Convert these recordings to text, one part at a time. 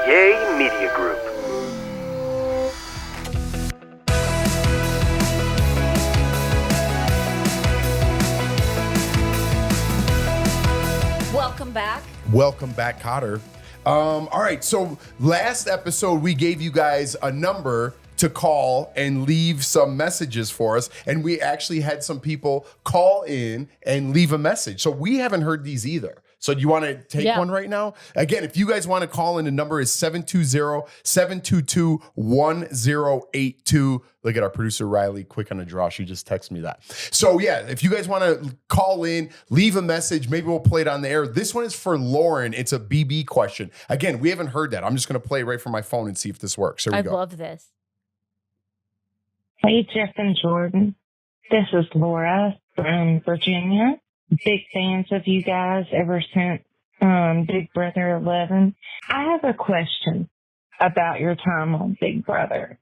Yay Media Group. Welcome back, Cotter. All right, so last episode we gave you guys a number to call and leave some messages for us, and we actually had some people call in and leave a message. So we haven't heard these either. So do you want to take one right now? Again, if you guys want to call in, the number is 720-722-1082. Look at our producer, Riley, quick on the draw. She just texted me that. So yeah, if you guys want to call in, leave a message, maybe we'll play it on the air. This one is for Lauren. It's a BB question. Again, we haven't heard that. I'm just going to play it right from my phone and see if this works. Here we go. I love this. Hey, Jeff and Jordan. This is Laura from Virginia. Big fans of you guys ever since Big Brother 11. I have a question about your time on Big Brother.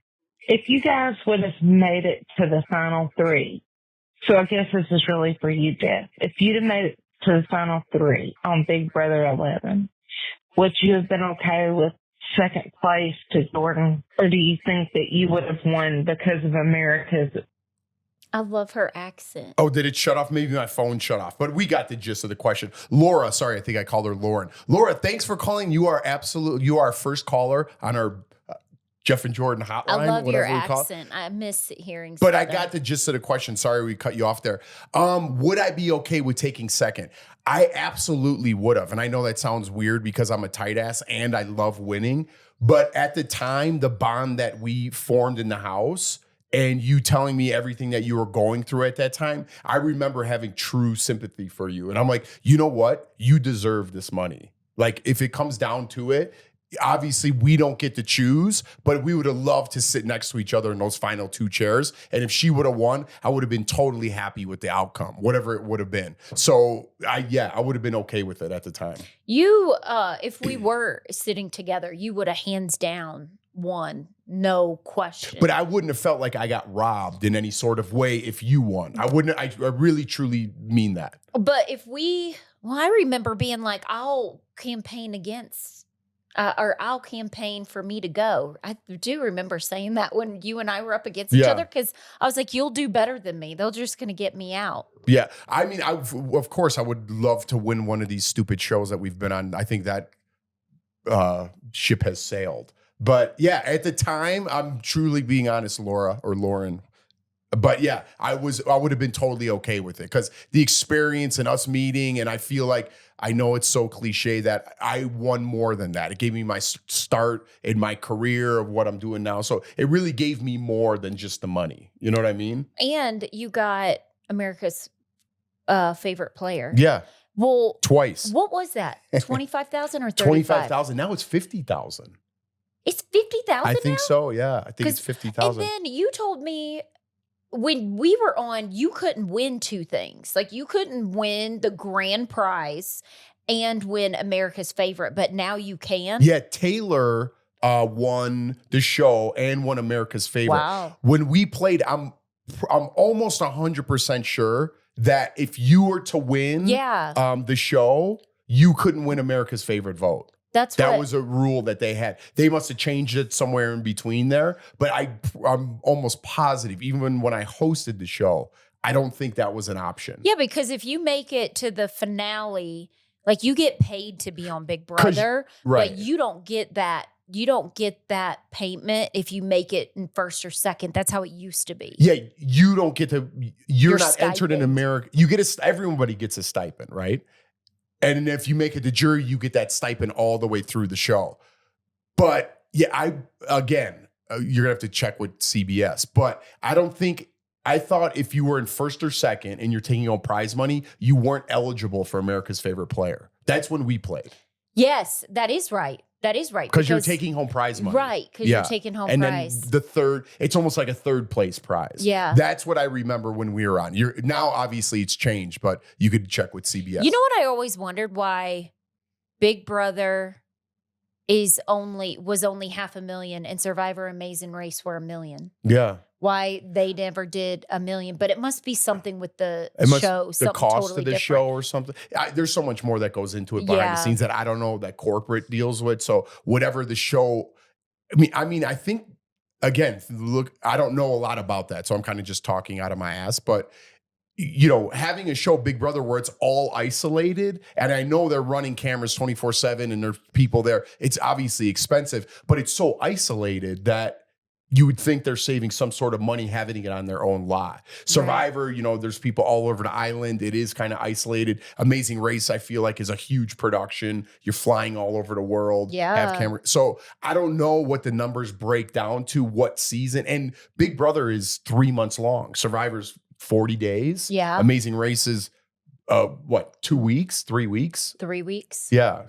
If you guys would have made it to the final three, so I guess this is really for you, Jeff. If you'd have made it to the final three on Big Brother 11, would you have been okay with second place to Jordan? Or do you think that you would have won because of America's? I love her accent. Oh, did it shut off? Maybe my phone shut off, but we got the gist of the question. Laura, sorry, I think I called her Lauren. Laura, thanks for calling. You are our first caller on our Jeff and Jordan hotline. I love your accent. I miss hearing But I got the gist of the question. Sorry we cut you off there. Would I be okay with taking second? I absolutely would have. And I know that sounds weird because I'm a tight ass and I love winning. But at the time, the bond that we formed in the house and you telling me everything that you were going through at that time, I remember having true sympathy for you. And I'm like, you know what? You deserve this money. Like, if it comes down to it, obviously we don't get to choose, but we would have loved to sit next to each other in those final two chairs. And if she would have won, I would have been totally happy with the outcome, whatever it would have been. So I would have been okay with it at the time. You, if we were sitting together, you would have hands down won, no question. But I wouldn't have felt like I got robbed in any sort of way if you won. I wouldn't. I really, truly mean that. But I remember being like, I'll campaign against, or I'll campaign for me to go. I do remember saying that when you and I were up against each other, because I was like, you'll do better than me. They're just going to get me out. Yeah. I mean, of course, I would love to win one of these stupid shows that we've been on. I think that ship has sailed. But yeah, at the time, I'm truly being honest, Laura or Lauren. But yeah, I would have been totally okay with it because the experience and us meeting, and I feel like, I know it's so cliche that I won more than that. It gave me my start in my career of what I'm doing now. So it really gave me more than just the money. You know what I mean? And you got America's favorite player. Yeah. Well, twice. What was that? 25,000 or 35? 25,000. Now it's 50,000. It's 50,000 I think so, yeah. I think it's 50,000. And then you told me when we were on, you couldn't win two things. Like, you couldn't win the grand prize and win America's favorite, but now you can. Yeah, Taylor won the show and won America's favorite. Wow. When we played, I'm almost 100% sure that if you were to win the show, you couldn't win America's favorite vote. That was a rule that they had. They must have changed it somewhere in between there. But I'm almost positive, even when I hosted the show, I don't think that was an option. Yeah, because if you make it to the finale, like, you get paid to be on Big Brother, right, but you don't get that. You don't get that payment if you make it in first or second. That's how it used to be. Yeah, you don't get to. You're not stipend. Entered in America. You get everybody gets a stipend, right? And if you make it to jury, you get that stipend all the way through the show. But yeah, you're gonna have to check with CBS. But I thought if you were in first or second and you're taking home prize money, you weren't eligible for America's favorite player. That's when we played. Yes, that is right. That is right. Because you're taking home prize money. Right, because you're taking home prize. And then the third, it's almost like a third place prize. Yeah. That's what I remember when we were on. Now, obviously, it's changed, but you could check with CBS. You know what I always wondered? Why Big Brother was only $500,000 and Survivor Amazing Race were $1 million. Yeah. Why they never did $1 million, but it must be something with the show, the something cost totally of the different. show or something. There's so much more that goes into it behind the scenes that I don't know that corporate deals with. So whatever the show, I mean, I think again, look, I don't know a lot about that, so I'm kind of just talking out of my ass, but you know, having a show Big Brother where it's all isolated, and I know they're running cameras 24/7 and there's people there. It's obviously expensive, but it's so isolated that you would think they're saving some sort of money having it on their own lot. Survivor, you know, there's people all over the island. It is kind of isolated. Amazing Race, I feel like, is a huge production. You're flying all over the world. Have camera. So I don't know what the numbers break down to, what season. And Big Brother is 3 months long. Survivor's 40 days. Yeah. Amazing Race is 2 weeks, 3 weeks? 3 weeks. Yeah.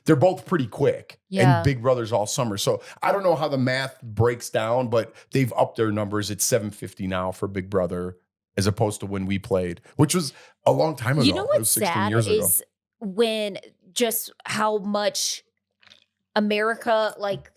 They're both pretty quick. Yeah. And Big Brother's all summer. So I don't know how the math breaks down, but they've upped their numbers. It's $750 now for Big Brother as opposed to when we played, which was a long time ago. You know It was what's 16 sad years ago. is when just how much America, like,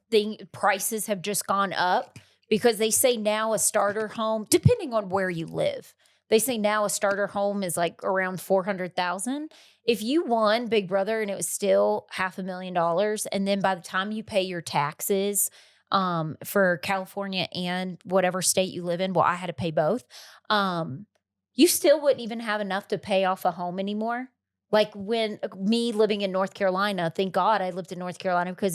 prices have just gone up, because they say now a starter home, depending on where you live, they say now a starter home is like around $400,000. If you won Big Brother and it was still $500,000, and then by the time you pay your taxes for California and whatever state you live in, well, I had to pay both. You still wouldn't even have enough to pay off a home anymore. Like when me living in North Carolina, thank God I lived in North Carolina because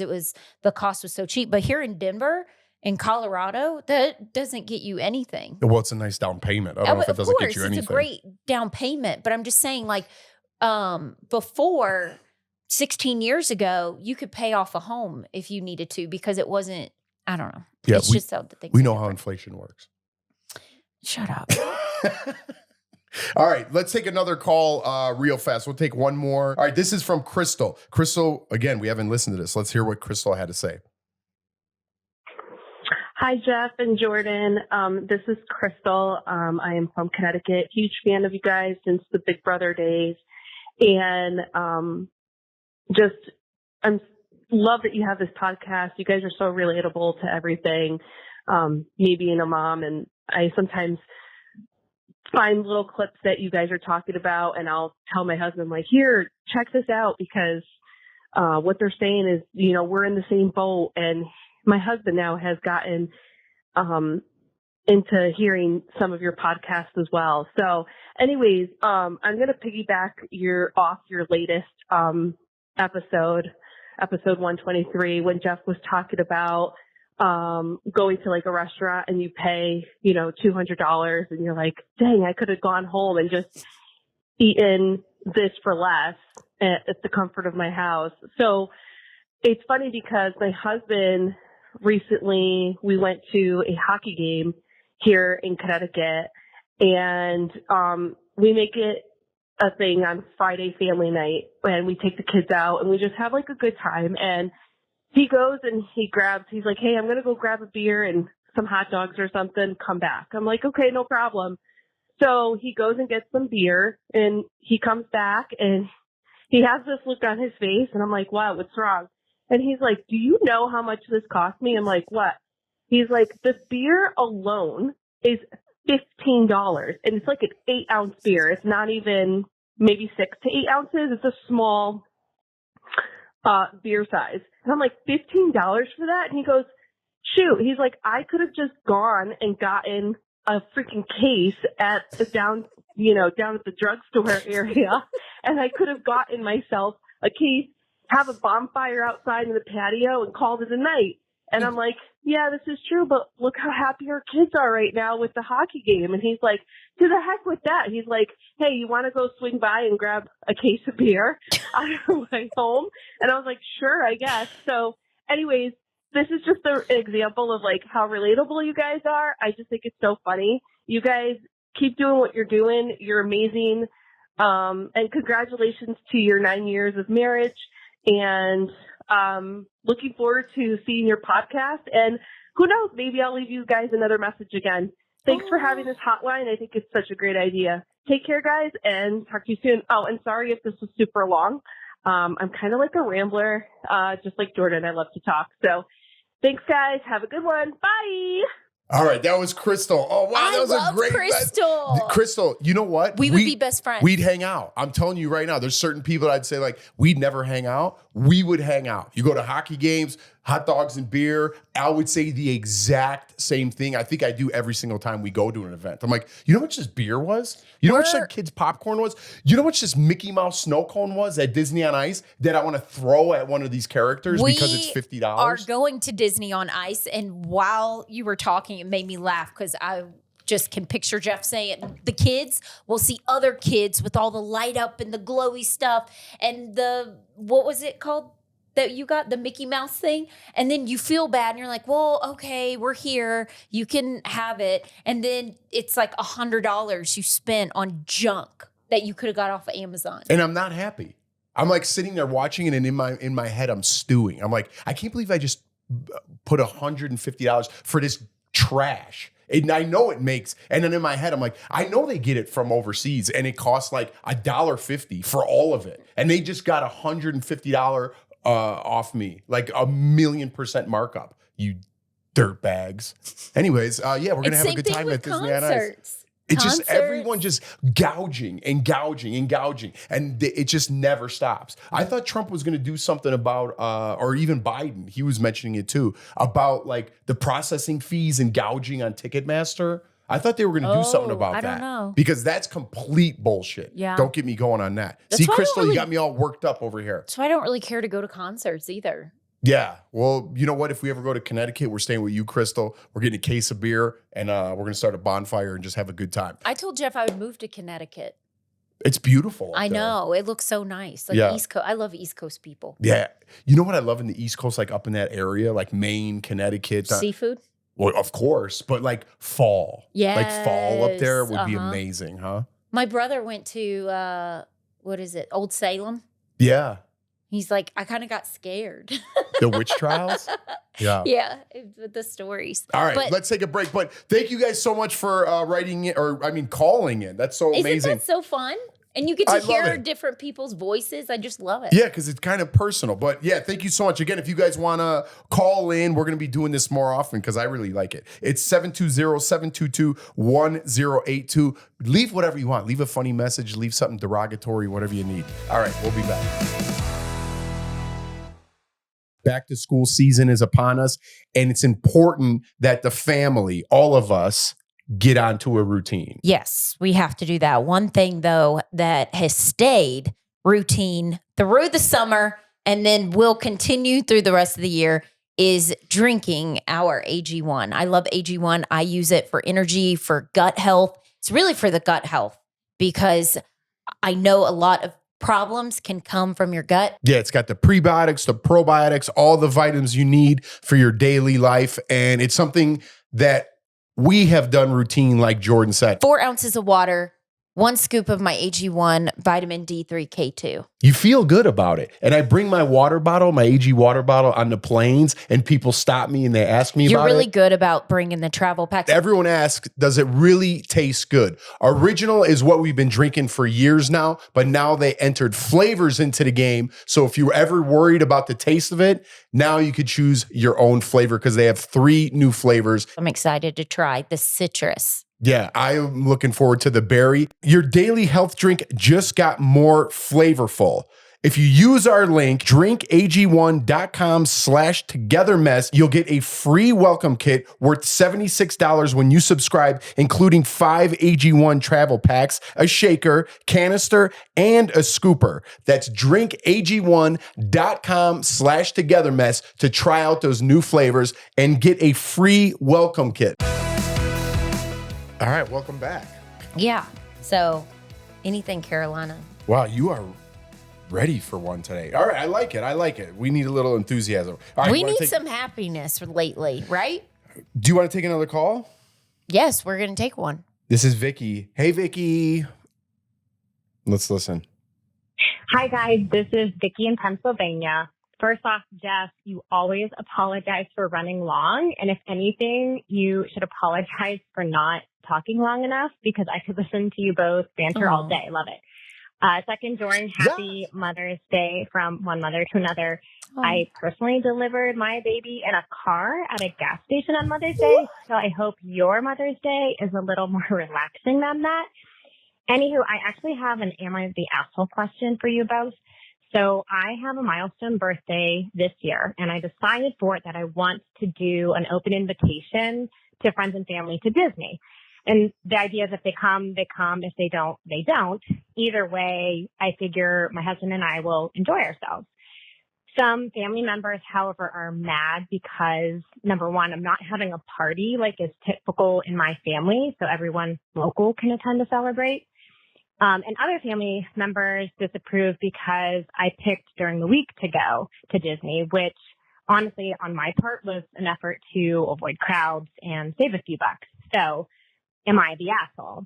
the cost was so cheap. But here in Denver, in Colorado, that doesn't get you anything. Well, it's a nice down payment. I don't know if it doesn't get you anything. It's a great down payment, but I'm just saying, like, before 16 years ago, you could pay off a home if you needed to, because it wasn't, I don't know. Yeah, it's just how the things we know how inflation works. Shut up. All right, let's take another call real fast. We'll take one more. All right, this is from Crystal. Crystal, again, we haven't listened to this. Let's hear what Crystal had to say. Hi, Jeff and Jordan. This is Crystal. I am from Connecticut. Huge fan of you guys since the Big Brother days. And love that you have this podcast. You guys are so relatable to everything. Me being a mom, and I sometimes find little clips that you guys are talking about, and I'll tell my husband, like, here, check this out, because what they're saying is, you know, we're in the same boat. And my husband now has gotten into hearing some of your podcasts as well. So anyways, I'm going to piggyback off your latest episode 123, when Jeff was talking about going to like a restaurant and you pay, you know, $200, and you're like, dang, I could have gone home and just eaten this for less at the comfort of my house. So it's funny because my husband, recently we went to a hockey game here in Connecticut, and we make it a thing on Friday family night, and we take the kids out and we just have like a good time. And he goes and he's like, hey, I'm going to go grab a beer and some hot dogs or something, come back. I'm like, okay, no problem. So he goes and gets some beer, and he comes back and he has this look on his face, and I'm like, wow, what's wrong? And he's like, do you know how much this cost me? I'm like, what? He's like, the beer alone is $15. And it's like an 8-ounce beer. It's not even maybe 6 to 8 ounces. It's a small beer size. And I'm like, $15 for that? And he goes, shoot. He's like, I could have just gone and gotten a freaking case down at the drugstore area. And I could have gotten myself a case, have a bonfire outside in the patio, and called it a night. And I'm like, yeah, this is true, but look how happy our kids are right now with the hockey game. And he's like, to the heck with that. He's like, hey, you want to go swing by and grab a case of beer on your way home? And I was like, sure, I guess. So anyways, this is just an example of like how relatable you guys are. I just think it's so funny. You guys keep doing what you're doing. You're amazing. And congratulations to your 9 years of marriage. And looking forward to seeing your podcast. And who knows, maybe I'll leave you guys another message again. Thanks for having this hotline. I think it's such a great idea. Take care, guys, and talk to you soon. Oh, and sorry if this was super long. I'm kind of like a rambler, just like Jordan. I love to talk. So thanks, guys. Have a good one. Bye. All right, that was Crystal. Oh, wow, that was a great Crystal. Crystal, you know what? We would be best friends. We'd hang out. I'm telling you right now, there's certain people I'd say like, we'd never hang out. We would hang out. You go to hockey games, hot dogs and beer. I would say the exact same thing. I think I do every single time we go to an event. I'm like, you know how much this beer was? You know how much like kids' popcorn was? You know how much this Mickey Mouse snow cone was at Disney on Ice that I want to throw at one of these characters because it's $50? Are going to Disney on Ice, and while you were talking, it made me laugh because I just can picture Jeff saying the kids will see other kids with all the light up and the glowy stuff and the, what was it called that you got, the Mickey Mouse thing? And then you feel bad and you're like, well, okay, we're here. You can have it. And then it's like $100 you spent on junk that you could have got off of Amazon. And I'm not happy. I'm like sitting there watching it, and in my head, I'm stewing. I'm like, I can't believe I just put $150 for this trash. And I know it makes, and then in my head, I'm like, I know they get it from overseas and it costs like $1.50 for all of it. And they just got $150 off me, like 1,000,000% markup, you dirt bags. Anyways, yeah, we're going to have a good time at Disney on Ice. It's just everyone just gouging and gouging and gouging, and it just never stops. I thought Trump was going to do something about, or even Biden, he was mentioning it too, about like the processing fees and gouging on Ticketmaster. I thought they were going to do something about that. I don't know. Because that's complete bullshit. Yeah. Don't get me going on that. See, Crystal, you got me all worked up over here. So I don't really care to go to concerts either. Yeah. Well, you know what? If we ever go to Connecticut, we're staying with you, Crystal. We're getting a case of beer, and we're going to start a bonfire and just have a good time. I told Jeff I would move to Connecticut. It's beautiful. I know. It looks so nice. Like East Coast. I love East Coast people. Yeah. You know what I love in the East Coast, like up in that area, like Maine, Connecticut. Seafood? Well, of course, but like fall. Yeah. Like fall up there would be amazing, huh? My brother went to, what is it, Old Salem? Yeah. He's like, I kind of got scared. The witch trials? Yeah. Yeah, the stories. All right, let's take a break. But thank you guys so much for writing it, or I mean, calling in. That's so amazing. Isn't that so fun? And you get to hear different people's voices. I just love it. Yeah, because it's kind of personal. But yeah, thank you so much. Again, if you guys want to call in, we're going to be doing this more often because I really like it. It's 720-722-1082. Leave whatever you want. Leave a funny message. Leave something derogatory, whatever you need. All right, we'll be back. Back to school season is upon us, and it's important that the family, all of us, get onto a routine. Yes, we have to do that. One thing, though, that has stayed routine through the summer and then will continue through the rest of the year is drinking our AG1. I love AG1. I use it for energy, for gut health. It's really for the gut health because I know a lot of problems can come from your gut. Yeah, it's got the prebiotics, the probiotics, all the vitamins you need for your daily life. And it's something that we have done routine, like Jordan said. 4 ounces of water, 1 scoop of my AG1 vitamin D3 K2. You feel good about it. And I bring my water bottle, my AG water bottle on the planes, and people stop me and they ask me about it. You're really good about bringing the travel pack. Everyone asks, does it really taste good? Original is what we've been drinking for years now, but now they entered flavors into the game. So if you were ever worried about the taste of it, now you could choose your own flavor because they have 3 new flavors. I'm excited to try the citrus. Yeah, I'm looking forward to the berry. Your daily health drink just got more flavorful. If you use our link, drinkag1.com/togetherness, you'll get a free welcome kit worth $76 when you subscribe, including 5 AG1 travel packs, a shaker, canister, and a scooper. That's drinkag1.com/togetherness to try out those new flavors and get a free welcome kit. All right, welcome back. Yeah. So, anything Carolina. Wow, you are ready for one today. All right, I like it. I like it. We need a little enthusiasm. All right, we need some happiness lately, right? Do you want to take another call? Yes, we're going to take one. This is Vicky. Hey, Vicky. Let's listen. Hi, guys. This is Vicky in Pennsylvania. First off, Jeff, you always apologize for running long. And if anything, you should apologize for not talking long enough because I could listen to you both banter all day. Love it. Second, Jordan, happy Mother's Day from one mother to another. Oh. I personally delivered my baby in a car at a gas station on Mother's Day, so I hope your Mother's Day is a little more relaxing than that. Anywho, I actually have an Am I the Asshole question for you both. So I have a milestone birthday this year, and I decided for it that I want to do an open invitation to friends and family to Disney. And the idea is if they come, they come. If they don't, they don't. Either way, I figure my husband and I will enjoy ourselves. Some family members, however, are mad because, number one, I'm not having a party like is typical in my family, so everyone local can attend to celebrate. And other family members disapprove because I picked during the week to go to Disney, which honestly, on my part, was an effort to avoid crowds and save a few bucks. So am I the asshole?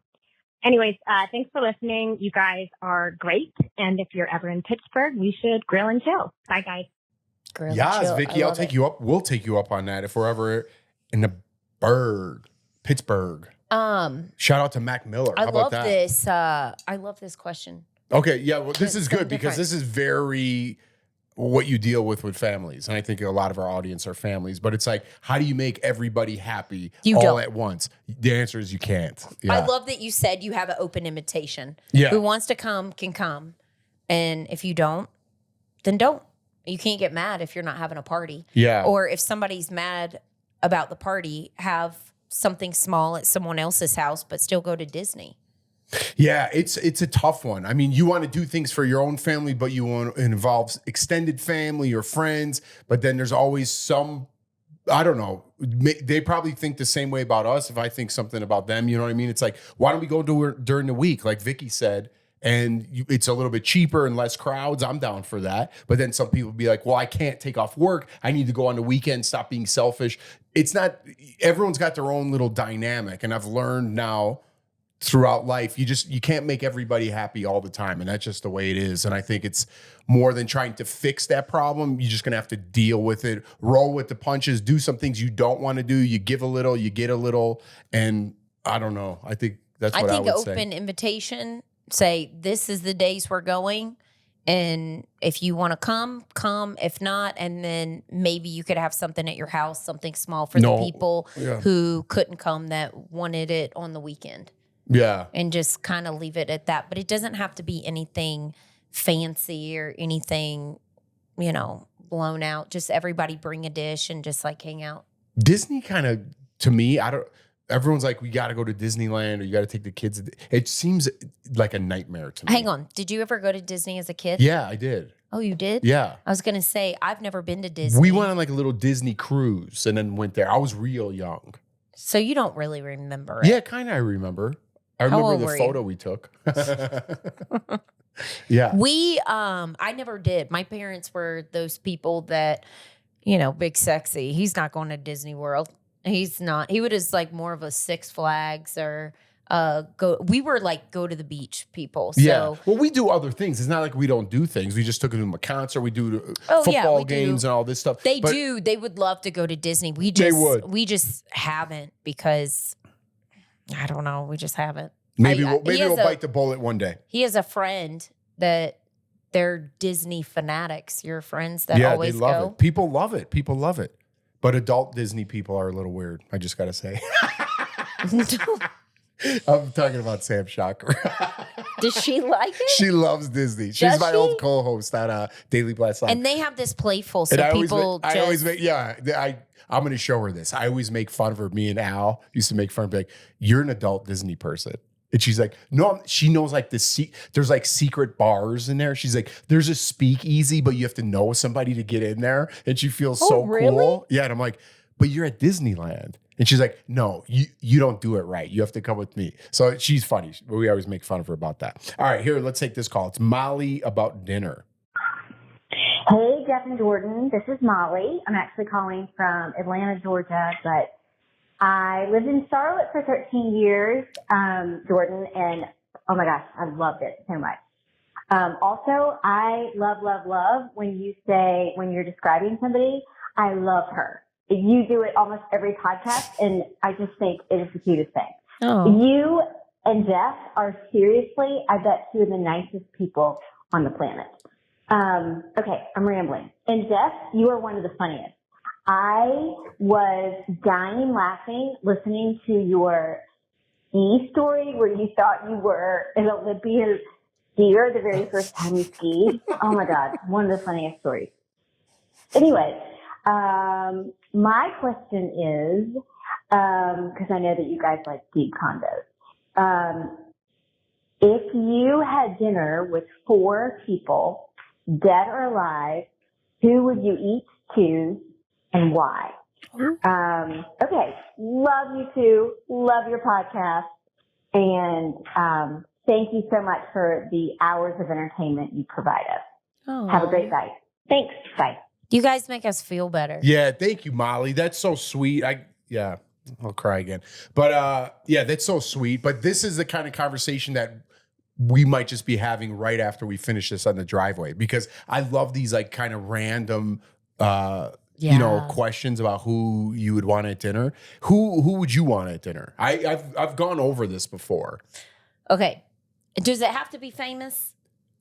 Anyways, thanks for listening. You guys are great. And if you're ever in Pittsburgh, we should grill and chill. Bye, guys. Grill and Yes, chill. Vicky, I'll take you up. We'll take you up on that if we're ever in the Pittsburgh. Shout out to Mac Miller. How about that? This. I love this question. Okay, yeah. Well, this is good because different. this is very what you deal with families, and I think a lot of our audience are families. But it's like, how do you make everybody happy at once? The answer is you can't. Yeah. I love that you said you have an open invitation. Yeah. Who wants to come can come, and if you don't, then don't. You can't get mad if you're not having a party. Yeah. Or if somebody's mad about the party, have something small at someone else's house, but still go to Disney. Yeah, it's a tough one. I mean, you want to do things for your own family, but it involves extended family or friends. But then there's always some, I don't know, they probably think the same way about us if I think something about them. You know what I mean? It's like, why don't we go do it during the week, like Vicky said, and it's a little bit cheaper and less crowds. I'm down for that. But then some people be like, well, I can't take off work. I need to go on the weekend, stop being selfish. It's not, everyone's got their own little dynamic. And I've learned now throughout life, you can't make everybody happy all the time. And that's just the way it is. And I think it's more than trying to fix that problem. You're just going to have to deal with it, roll with the punches, do some things you don't want to do. You give a little, you get a little. And I don't know. I think that's what I would say. Open invitation, say, this is the days we're going. And if you want to come. If not, and then maybe you could have something at your house, something small for the people who couldn't come that wanted it on the weekend. Yeah. And just kind of leave it at that. But it doesn't have to be anything fancy or anything, blown out. Just everybody bring a dish and just like hang out. Disney kind of, to me, everyone's like, we got to go to Disneyland or you got to take the kids. It seems like a nightmare to me. Hang on. Did you ever go to Disney as a kid? Yeah, I did. Oh, you did? Yeah. I was going to say, I've never been to Disney. We went on like a little Disney cruise and then went there. I was real young. So you don't really remember it? Yeah, kind of I remember. I remember the photo we took. Yeah. I never did. My parents were those people that, big sexy. He's not going to Disney World. He's not. He would just like more of a Six Flags or we were like go to the beach people. So. Yeah. Well, we do other things. It's not like we don't do things. We just took them to a concert. We do football games and all this stuff. They do. They would love to go to Disney. We just haven't because I don't know. We just haven't. Maybe we'll bite the bullet one day. He has a friend that they're Disney fanatics. Your friends that always they love go. it. People love it. But adult Disney people are a little weird. I just got to say. I'm talking about Sam Shocker. Does she like it? She loves Disney. She's my old co-host at Daily Blast Live. And they have this playful, so and people I'm going to show her this. I always make fun of her. Me and Al used to make fun of her, like, you're an adult Disney person. And she's like, no, she knows like there's like secret bars in there. She's like, there's a speakeasy, but you have to know somebody to get in there. And she feels so cool. Yeah. And I'm like, but you're at Disneyland. And she's like, no, you don't do it right. You have to come with me. So she's funny. We always make fun of her about that. All right, here, let's take this call. It's Molly about dinner. Hey, Jeff and Jordan. This is Molly. I'm actually calling from Atlanta, Georgia, but I lived in Charlotte for 13 years, Jordan, and oh my gosh, I loved it so much. Also, I love when you say, when you're describing somebody, I love her. You do it almost every podcast, and I just think it is the cutest thing. Oh. You and Jeff are seriously, I bet, two of the nicest people on the planet. Okay, I'm rambling. And Jeff, you are one of the funniest. I was dying laughing listening to your ski story where you thought you were an Olympian skier the very first time you skied. Oh my God, one of the funniest stories. Anyway, my question is, because I know that you guys like deep condos. If you had dinner with 4 people, dead or alive, who would you each choose and why? Okay. Love you two. Love your podcast. And thank you so much for the hours of entertainment you provide us. Oh. Have a great night. Thanks. Bye. You guys make us feel better. Yeah, thank you, Molly. That's so sweet. I'll cry again. But that's so sweet. But this is the kind of conversation that we might just be having right after we finish this on the driveway, because I love these like kind of random questions about who you would want at dinner. Who would you want at dinner? I've gone over this before. Okay. Does it have to be famous?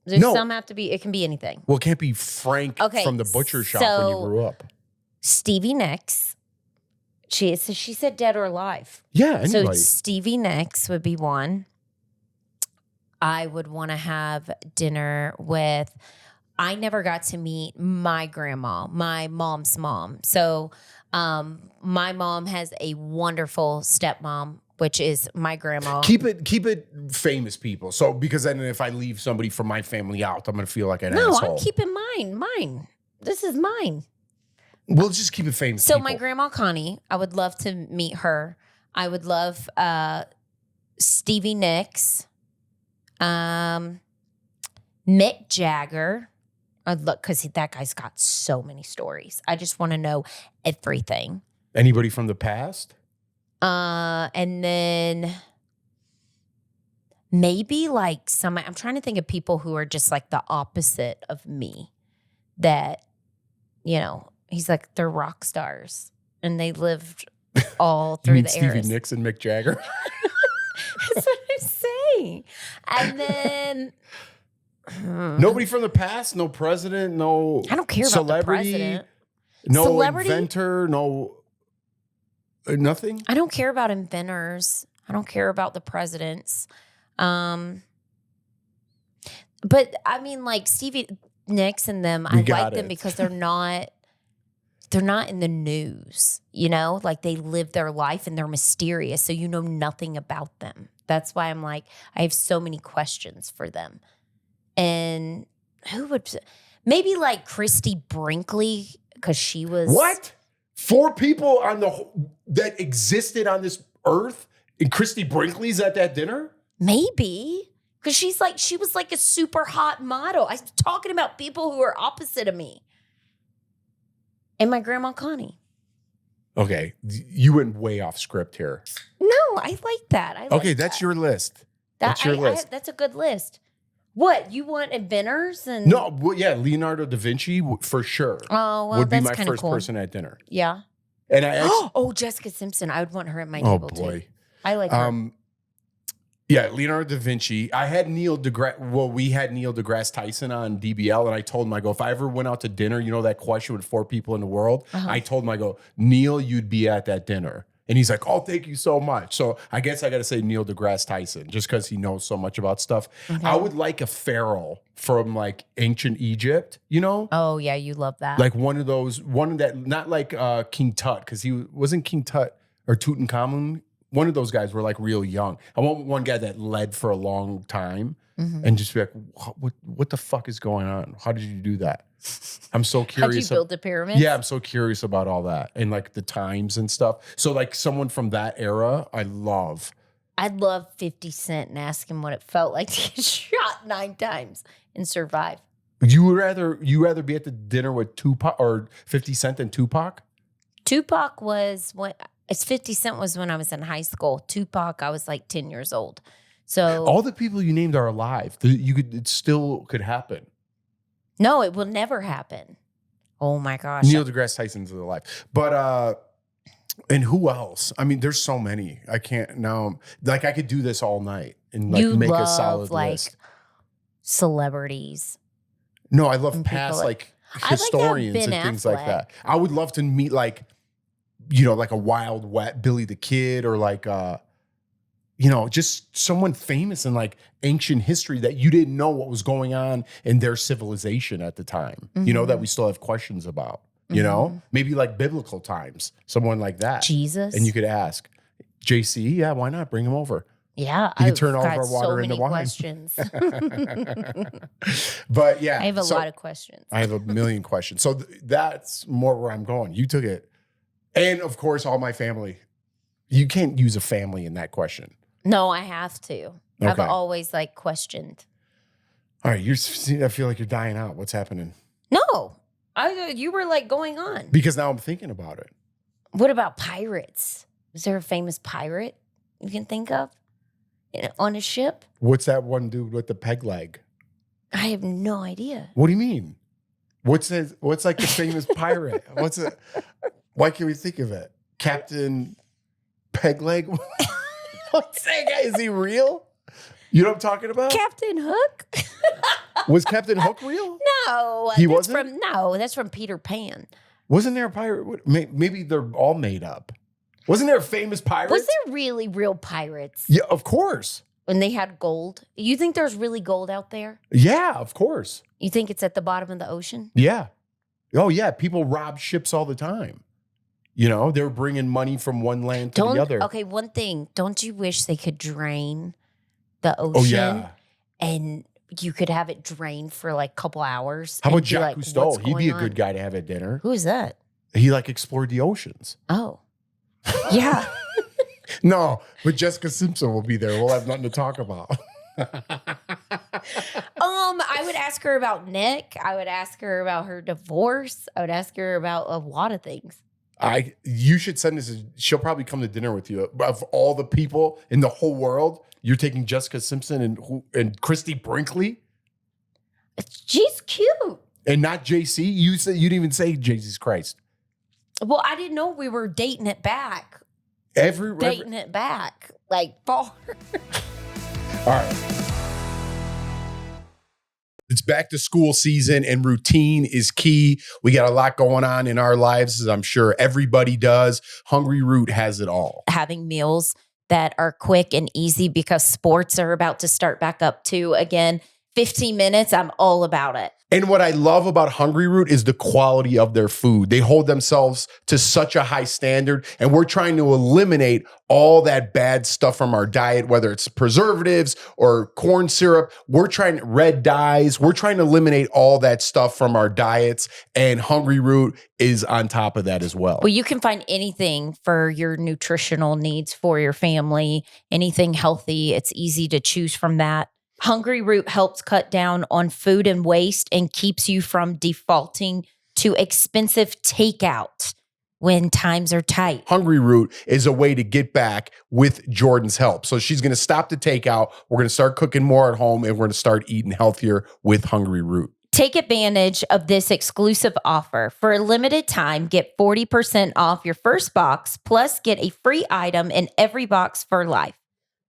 No. Some have to be, it can be anything. Well, it can't be Frank from the butcher shop when you grew up. Stevie Nicks. She said dead or alive. Yeah, anybody. So Stevie Nicks would be one. I would want to have dinner with, I never got to meet my grandma, my mom's mom. So my mom has a wonderful stepmom, which is my grandma. Keep it famous people. So because then if I leave somebody from my family out, I'm going to feel like an asshole. No, I'm keeping mine. This is mine. We'll just keep it famous. So people. my grandma Connie, I would love to meet her. I would love Stevie Nicks, Mick Jagger. I'd look because that guy's got so many stories. I just want to know everything. Anybody from the past? And then maybe like I'm trying to think of people who are just like the opposite of me, that, he's like, they're rock stars and they lived all through the eras. Stevie Nicks and Mick Jagger. That's what I'm saying. And then nobody from the past, no president, no I don't care celebrity, about the president. No Celebrity? inventor, no nothing. I don't care about inventors. I don't care about the presidents. But I mean, like Stevie Nicks and them, I like them because they're not in the news, like they live their life and they're mysterious. So you know nothing about them. That's why I'm like, I have so many questions for them. And who would, maybe like Christy Brinkley, because she was. What? 4 people that existed on this earth, and Christy Brinkley's at that dinner? Maybe. Because she was like a super hot model. I'm talking about people who are opposite of me. And my grandma Connie. Okay. You went way off script here. No, I like that. That's your list. That's your list. That's a good list. What? You want inventors? No, well, yeah, Leonardo da Vinci for sure. Oh, well, would be that's my first cool. person at dinner. Yeah. And I actually, Jessica Simpson. I would want her at my oh table boy, too. I like her. Yeah, Leonardo da Vinci. I had Neil deGrasse. Well, we had Neil deGrasse Tyson on DBL, and I told him, I go, if I ever went out to dinner, that question with 4 people in the world. I told him, I go, Neil, you'd be at that dinner. And he's like, oh, thank you so much. So I guess I got to say Neil deGrasse Tyson, just because he knows so much about stuff. Okay. I would like a pharaoh from like ancient Egypt, Oh, yeah, you love that. Like one that, not like King Tut, because he wasn't King Tut or Tutankhamun. One of those guys were like real young. I want one guy that led for a long time and just be like, what the fuck is going on? How did you do that? I'm so curious. How'd you build the pyramids? Yeah, I'm so curious about all that and like the times and stuff. So like someone from that era, I'd love 50 Cent and ask him what it felt like to get shot 9 times and survive. You would rather be at the dinner with Tupac or 50 Cent than Tupac? Tupac was 50 Cent was when I was in high school. Tupac, I was like 10 years old. So all the people you named are alive. It still could happen. No, it will never happen. Oh my gosh. Neil deGrasse Tyson's alive. But And who else? I mean, there's so many. I can't now. Like I could do this all night and like You make a love solid like list. celebrities. No, I love and past people like I like to have historians Ben and things like Affleck. that. I would love to meet like, you know, like a Wild Wet Billy the Kid or like you know, just someone famous in like ancient history that you didn't know what was going on in their civilization at the time. You know, that we still have questions about. You know, maybe like biblical times, someone like that. Jesus. And you could ask, JC, yeah, why not bring him over? Yeah, You could turn all of got our water so into many wine. questions. But yeah, I have a lot of questions. I have a million questions. So that's more where I'm going. You took it. And of course, all my family. You can't use a family in that question. No, I have to. I've Okay. always like questioned. All right, I feel like you're dying out. What's happening? No, you were like going on. Because now I'm thinking about it. What about pirates? Is there a famous pirate you can think of on a ship? What's that one dude with the peg leg? I have no idea. What do you mean? What's like the famous pirate? What's it? Why can't we think of it? Captain Pegleg? What's that guy? Is he real? You know what I'm talking about? Captain Hook? Was Captain Hook real? No, He that's wasn't? that's from Peter Pan. Wasn't there a pirate? Maybe they're all made up. Wasn't there a famous pirate? Was there really real pirates? Yeah, of course. When they had gold? You think there's really gold out there? Yeah, of course. You think it's at the bottom of the ocean? Yeah. Oh, yeah. People rob ships all the time. You know, they're bringing money from one land to the other. Okay, one thing. Don't you wish they could drain the ocean? Oh, yeah. And you could have it drained for like a couple hours. How and about be Jacques like, Cousteau? what's He'd be a going good on? guy to have at dinner. Who is that? He like explored the oceans. Oh. Yeah. No, but Jessica Simpson will be there. We'll have nothing to talk about. I would ask her about Nick. I would ask her about her divorce. I would ask her about a lot of things. You should send this. She'll probably come to dinner with you. Of all the people in the whole world, you're taking Jessica Simpson and Christy Brinkley She's cute. and not JC. You said you didn't even say Jesus Christ. Well, I didn't know we were dating it back. Dating it back. Like far. All right. It's back to school season and routine is key. We got a lot going on in our lives, as I'm sure everybody does. Hungry Root has it all. Having meals that are quick and easy because sports are about to start back up too. Again, 15 minutes, I'm all about it. And what I love about Hungry Root is the quality of their food. They hold themselves to such a high standard, and we're trying to eliminate all that bad stuff from our diet, whether it's preservatives or corn syrup. Red dyes. We're trying to eliminate all that stuff from our diets, and Hungry Root is on top of that as well. Well, you can find anything for your nutritional needs for your family, anything healthy. It's easy to choose from that. Hungry Root helps cut down on food and waste and keeps you from defaulting to expensive takeout when times are tight. Hungry Root is a way to get back with Jordan's help. So she's going to stop the takeout. We're going to start cooking more at home, and we're going to start eating healthier with Hungry Root. Take advantage of this exclusive offer. For a limited time, get 40% off your first box, plus get a free item in every box for life.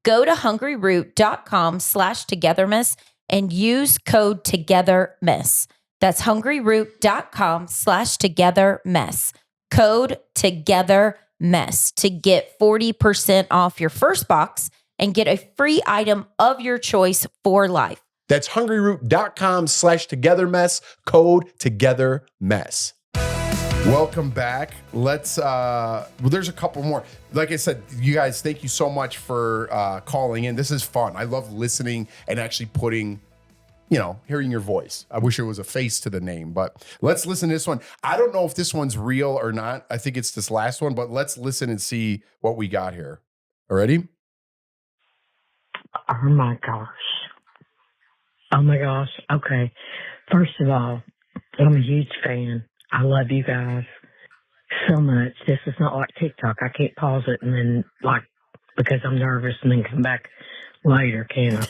Go to hungryroot.com/togetherness and use code togetherness. That's hungryroot.com/togetherness. Code togetherness to get 40% off your first box and get a free item of your choice for life. That's hungryroot.com/togetherness, code togetherness. Welcome back. Let's, there's a couple more. Like I said, you guys, thank you so much for calling in. This is fun. I love listening and actually putting, hearing your voice. I wish there was a face to the name, but let's listen to this one. I don't know if this one's real or not. I think it's this last one, but let's listen and see what we got here. Ready? Oh my gosh. Oh my gosh. Okay. First of all, I'm a huge fan. I love you guys so much. This is not like TikTok. I can't pause it and then because I'm nervous and then come back later, can I?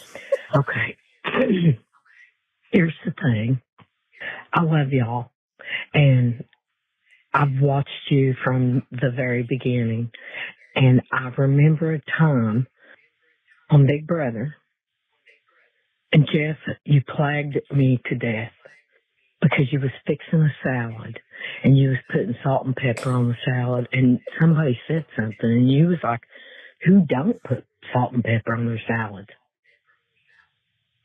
Okay. Here's the thing. I love y'all. And I've watched you from the very beginning, and I remember a time on Big Brother, and Jeff, you plagued me to death because you was fixing a salad, and you was putting salt and pepper on the salad, and somebody said something, and you was like, who don't put salt and pepper on their salad?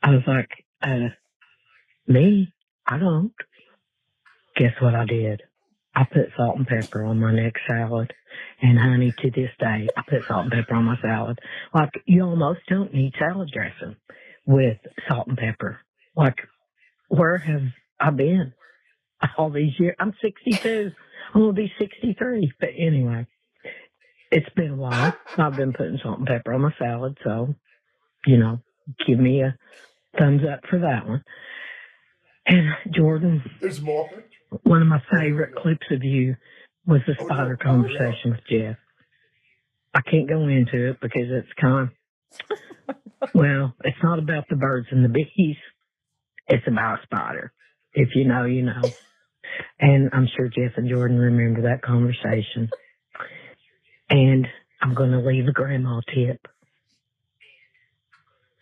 I was like, me? I don't. Guess what I did? I put salt and pepper on my next salad. And honey, to this day, I put salt and pepper on my salad. Like, you almost don't need salad dressing with salt and pepper. Like, where have I been all these years? I'm 62. I'm going to be 63. But anyway, it's been a while. I've been putting salt and pepper on my salad. So, give me a thumbs up for that one. And Jordan, there's more. One of my favorite clips of you was the spider conversation with Jeff. I can't go into it because it's it's not about the birds and the bees. It's about a spider. If you know, you know. And I'm sure Jeff and Jordan remember that conversation. And I'm going to leave a grandma tip.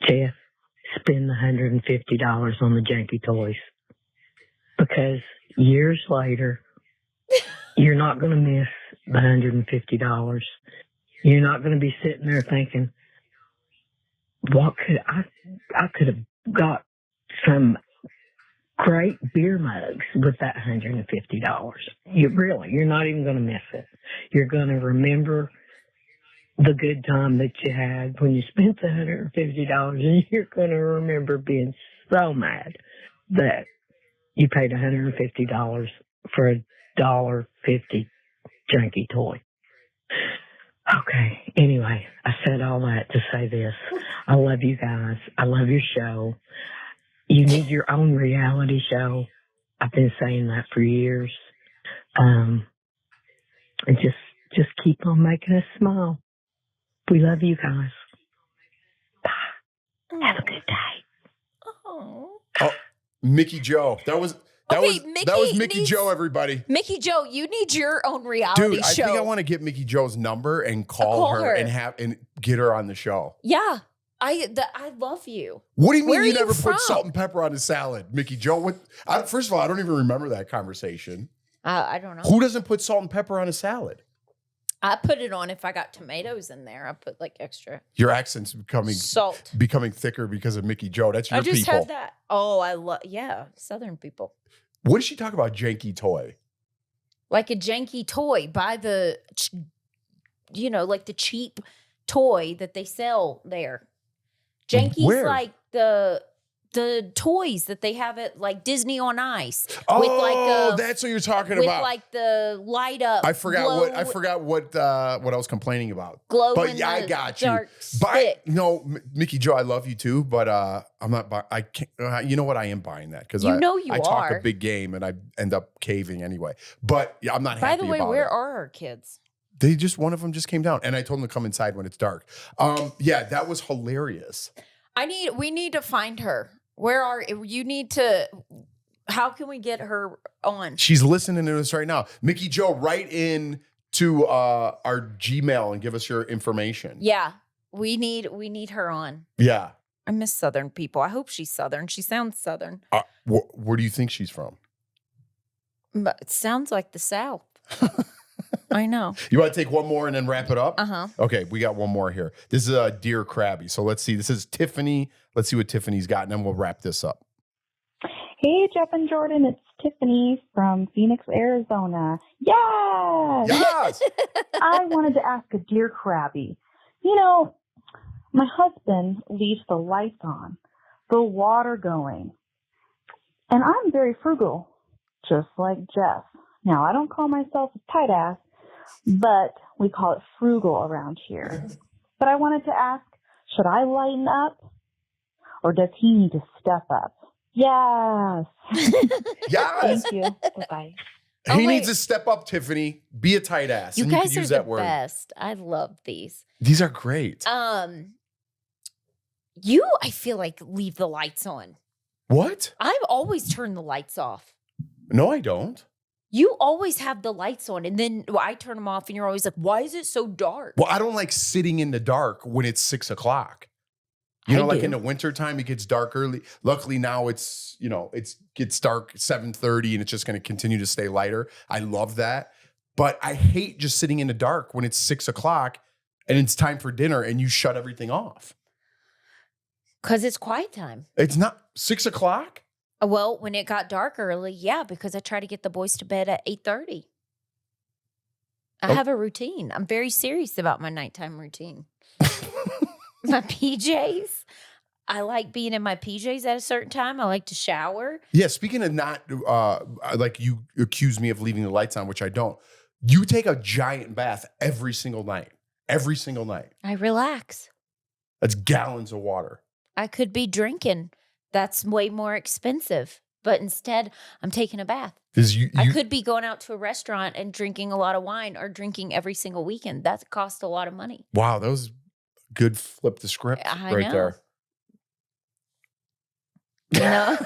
Jeff, spend the $150 on the janky toys. Because years later, you're not going to miss the $150. You're not going to be sitting there thinking, what could I could have got some great beer mugs with that $150. You're not even going to miss it. You're going to remember the good time that you had when you spent the $150, and you're going to remember being so mad that you paid $150 for a $1.50 junky toy. Okay, anyway, I said all that to say this. I love you guys. I love your show. You need your own reality show. I've been saying that for years. And just keep on making us smile. We love you guys. Bye. Have a good day. Oh. Mickey Joe. That was Mickey Joe, everybody. Mickey Joe, you need your own reality show. I think I want to get Mickey Joe's number and call her and get her on the show. Yeah. I love you. What do you mean you never put salt and pepper on a salad, Mickey Joe? First of all, I don't even remember that conversation. I don't know. Who doesn't put salt and pepper on a salad? I put it on if I got tomatoes in there. I put like extra. Your accent's becoming thicker because of Mickey Joe. That's your people. I just had that. Oh, Southern people. What did she talk about? Janky toy. Like a janky toy. Buy the, like the cheap toy that they sell there. Janky's like the toys that they have at like Disney on Ice. Oh, that's what you're talking about. With like the light up. I forgot what I was complaining about. Glow. But yeah, I got you. Mickey Joe, I love you too, but I'm not. I can't. You know what? I am buying that because I talk a big game and I end up caving anyway. But yeah, I'm not happy about it. By the way, where are our kids? One of them just came down, and I told them to come inside when it's dark. Yeah, that was hilarious. We need to find her. How can we get her on? She's listening to us right now. Mickey Joe, write in to our Gmail and give us your information. Yeah, we need her on. Yeah. I miss Southern people. I hope she's Southern. She sounds Southern. Where do you think she's from? But it sounds like the South. I know. You want to take one more and then wrap it up? Uh-huh. Okay, we got one more here. This is Dear Krabby. So let's see. This is Tiffany. Let's see what Tiffany's got, and then we'll wrap this up. Hey, Jeff and Jordan. It's Tiffany from Phoenix, Arizona. Yes! Yes! I wanted to ask a Dear Krabby. My husband leaves the lights on, the water going, and I'm very frugal, just like Jeff. Now, I don't call myself a tight ass, but we call it frugal around here. But I wanted to ask, should I lighten up or does he need to step up? Yes. Yes. Thank you. Bye-bye. He needs to step up, Tiffany. Be a tight ass. You and guys you could use are that the word. best. I love these. These are great. I feel like leave the lights on. What? I've always turned the lights off. No, I don't. You always have the lights on, and then I turn them off, and you're always like, why is it so dark? Well, I don't like sitting in the dark when it's 6 o'clock. You know, like in the wintertime, it gets dark early. Luckily now it's, it gets dark 7:30 and it's just going to continue to stay lighter. I love that. But I hate just sitting in the dark when it's 6 o'clock and it's time for dinner and you shut everything off. Because it's quiet time. It's not 6 o'clock? Well, when it got dark early, yeah, because I try to get the boys to bed at 8:30. I have a routine. I'm very serious about my nighttime routine. My PJs. I like being in my PJs at a certain time. I like to shower. Yeah, speaking of not, like you accuse me of leaving the lights on, which I don't. You take a giant bath every single night. Every single night. I relax. That's gallons of water. I could be drinking. That's way more expensive. But instead, I'm taking a bath. I could be going out to a restaurant and drinking a lot of wine or drinking every single weekend. That costs a lot of money. Wow, that was good flip the script right there. No.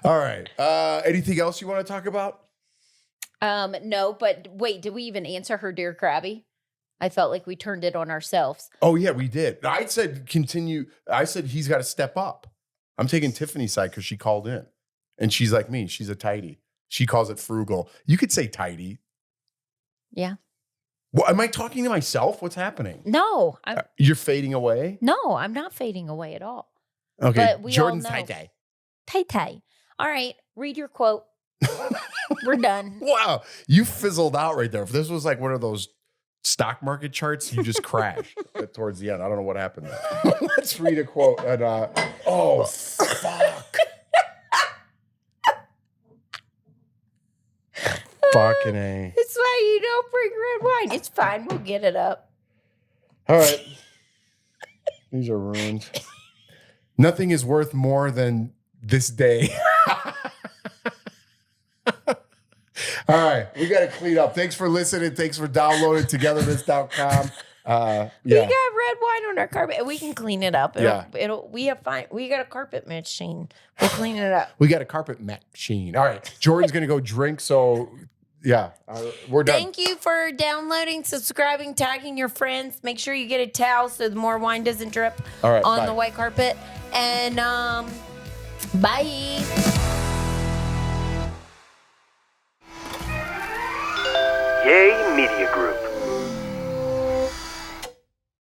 All right. Anything else you want to talk about? No, but wait, did we even answer her Dear Krabby? I felt like we turned it on ourselves. Oh, yeah, we did. I said continue. I said he's got to step up. I'm taking Tiffany's side because she called in. And she's like me. She's a tidy. She calls it frugal. You could say tidy. Yeah. Well, am I talking to myself? What's happening? No. You're fading away? No, I'm not fading away at all. Okay. But we Jordan's all know. tie-tie. Tie-tie. All right. Read your quote. We're done. Wow. You fizzled out right there. If this was like one of those stock market charts, you just crashed towards the end. I don't know what happened there. Let's read a quote. And, oh, fuck. Fucking A. It's why you don't bring red wine. It's fine. We'll get it up. All right. These are ruined. Nothing is worth more than this day. All right. We got to clean up. Thanks for listening. Thanks for downloading togetherness.com. Yeah. We got red wine on our carpet. We can clean it up. We got a carpet machine. We'll clean it up. We got a carpet machine. All right. Jordan's going to go drink. So, yeah, we're done. Thank you for downloading, subscribing, tagging your friends. Make sure you get a towel so the more wine doesn't drip on the white carpet. And bye. Yay Media Group.